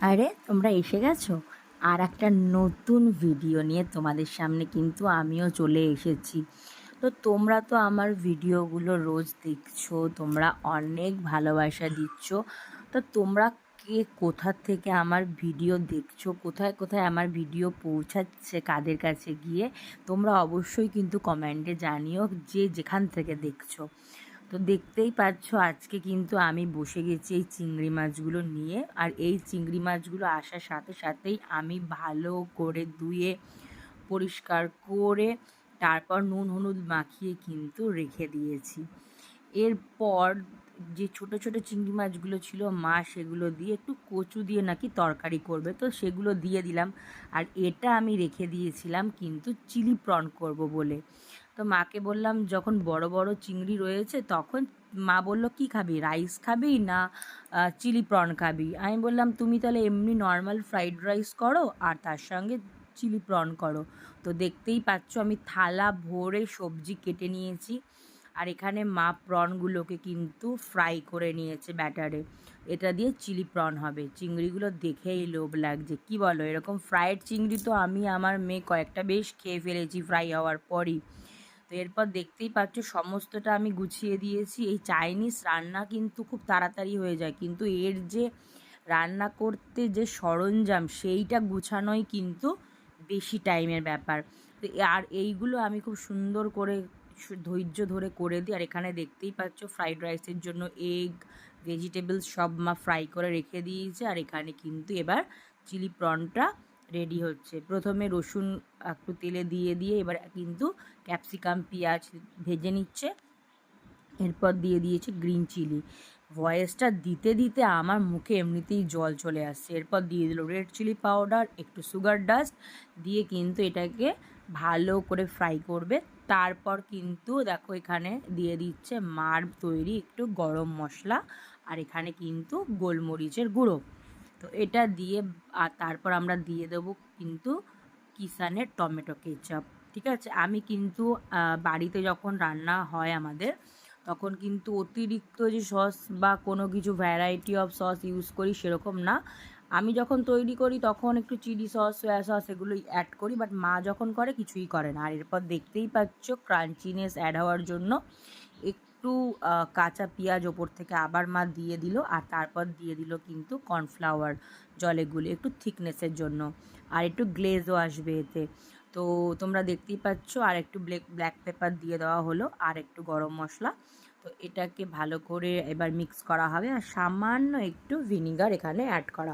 আরে তোমরা এসে গেছো আর একটা নতুন ভিডিও নিয়ে তোমাদের সামনে কিন্তু আমিও চলে এসেছি। তো তোমরা তো আমার ভিডিওগুলো রোজ দেখছো, তোমরা অনেক ভালোবাসা দিচ্ছ। তো তোমরা কে কোথা থেকে আমার ভিডিও দেখছো, কোথায় কোথায় আমার ভিডিও পৌঁছাচ্ছে কাদের কাছে গিয়ে, তোমরা অবশ্যই কিন্তু কমেন্টে জানিও যে যেখান থেকে দেখছো। তো দেখতেই পাচ্ছ আজকে কিন্তু আমি বসে গেছি এই চিংড়ি মাছগুলো নিয়ে। আর এই চিংড়ি মাছগুলো আসার সাথে সাথেই আমি ভালো করে ধুয়ে পরিষ্কার করে তারপর নুন হলুদ মাখিয়ে কিন্তু রেখে দিয়েছি। এরপর যে ছোট ছোট চিংড়ি মাছগুলো ছিল, মা সেগুলো দিয়ে একটু কচু দিয়ে নাকি তরকারি করবে, তো সেগুলো দিয়ে দিলাম। আর এটা আমি রেখে দিয়েছিলাম কিন্তু চিলি প্রন করব বলে। তো মাকে বললাম যখন বড় বড় চিংড়ি রয়েছে, তখন মা বলল কি খাবি, রাইস খাবি না চিলি প্রন খাবি? আমি বললাম তুমি তাহলে এমনি নর্মাল ফ্রাইড রাইস করো আর তার সঙ্গে চিলি প্রন করো। তো দেখতেই পাচ্ছ আমি থালা ভরে সবজি কেটে নিয়েছি। আর এখানে মা প্রনগুলোকে কিন্তু ফ্রাই করে নিয়েছে ব্যাটারে। এটা দিয়ে চিলি প্রন হবে। চিংড়িগুলো দেখেই লোভ লাগছে, কি বলো? এরকম ফ্রাইড চিংড়ি তো আমি আমার মেয়ে কয়েকটা বেশ খেয়ে ফেলেছি ফ্রাই হওয়ার পরই। তো এরপর দেখতেই পাচ্ছ সমস্তটা আমি গুছিয়ে দিয়েছি। এই চাইনিজ রান্না কিন্তু খুব তাড়াতাড়ি হয়ে যায়, কিন্তু এর যে রান্না করতে যে সরঞ্জাম সেইটা গুছানোই কিন্তু বেশি টাইমের ব্যাপার। তো আর এইগুলো আমি খুব সুন্দর করে ধৈর্য ধরে করে দিই। আর এখানে দেখতেই পাচ্ছ ফ্রাইড রাইসের জন্য এগ, ভেজিটেবলস সব মা ফ্রাই করে রেখে দিয়েছে। আর এখানে কিন্তু এবার চিলি প্রনটা রেডি হচ্ছে। প্রথমে রসুন একটু তেলে দিয়ে দিয়ে এবার কিন্তু ক্যাপসিকাম পেঁয়াজ ভেজে নিচ্ছে। এরপর দিয়ে দিয়েছে গ্রিন চিলি। ভয়েসটা দিতে দিতে আমার মুখে এমনিতেই জল চলে আসছে। এরপর দিয়ে দিল রেড চিলি পাউডার, একটু সুগার ডাস্ট দিয়ে কিন্তু এটাকে ভালো করে ফ্রাই করবে। তারপর কিন্তু দেখো এখানে দিয়ে দিচ্ছে মার তৈরি একটু গরম মশলা, আর এখানে কিন্তু গোলমরিচের গুঁড়ো। তো এটা দিয়ে আর তারপর আমরা দিয়ে দেবো কিন্তু কিষানের টমেটো কেচাপ। ঠিক আছে, আমি কিন্তু বাড়িতে যখন রান্না হয় আমাদের, তখন কিন্তু অতিরিক্ত যে সস বা কোনো কিছু ভ্যারাইটি অফ সস ইউজ করি সেরকম না। আমি যখন তৈরি করি তখন একটু চিলি সস, সয়া সস এগুলোই অ্যাড করি, বাট মা যখন করে কিছুই করে না। আর এরপর দেখতেই পাচ্ছ ক্রাঞ্চিনেস অ্যাড হওয়ার জন্য একটু কাঁচা পেঁয়াজ ওপর থেকে আবার মা দিয়ে দিল। আর তারপর দিয়ে দিল কিন্তু কর্নফ্লাওয়ার জলে গুলে একটু থিকনেসের জন্য, আর একটু গ্লেজও আসবে এতে। তো তোমরা দেখতেই পাচ্ছ আর একটু ব্ল্যাক পেপার দিয়ে দেওয়া হলো, আর একটু গরম মশলা। তো এটাকে ভালো করে এবার মিক্স করা হবে, আর সামান্য একটু ভিনিগার এখানে অ্যাড করা